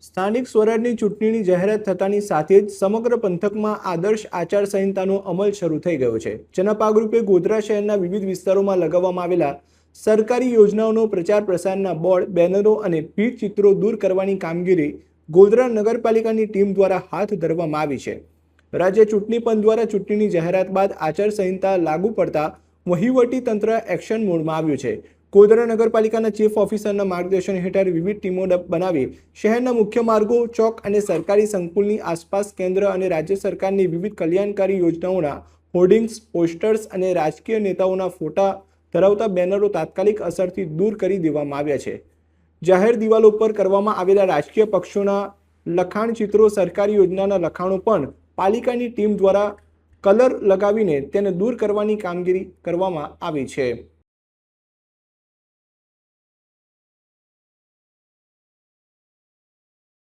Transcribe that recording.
સ્થાનિક સ્વરાજની ચૂંટણીની જાહેરાત થતાની સાથે જ સમગ્ર પંથકમાં આદર્શ આચારસંહિતાનો અમલ શરૂ થઈ ગયો છે, જેના ભાગરૂપે ગોધરા શહેરના વિવિધ વિસ્તારોમાં લગાવવામાં આવેલા સરકારી યોજનાઓનો પ્રચાર પ્રસારના બોર્ડ, બેનરો અને ભીડ ચિત્રો દૂર કરવાની કામગીરી ગોધરા નગરપાલિકાની ટીમ દ્વારા હાથ ધરવામાં આવી છે. રાજ્ય ચૂંટણી પંચ દ્વારા ચૂંટણીની જાહેરાત બાદ આચારસંહિતા લાગુ પડતા વહીવટી તંત્ર એક્શન મોડમાં આવ્યું છે. ગોધરા નગરપાલિકાના ચીફ ઓફિસરના માર્ગદર્શન હેઠળ વિવિધ ટીમો બનાવી શહેરના મુખ્ય માર્ગો, ચોક અને સરકારી સંકુલની આસપાસ કેન્દ્ર અને રાજ્ય સરકારની વિવિધ કલ્યાણકારી યોજનાઓના હોર્ડિંગ્સ, પોસ્ટર્સ અને રાજકીય નેતાઓના ફોટા ધરાવતા બેનરો તાત્કાલિક અસરથી દૂર કરી દેવામાં આવ્યા છે. જાહેર દિવાલો પર કરવામાં આવેલા રાજકીય પક્ષોના લખાણ ચિત્રો, સરકારી યોજનાના લખાણો પણ પાલિકાની ટીમ દ્વારા કલર લગાવીને તેને દૂર કરવાની કામગીરી કરવામાં આવી છે.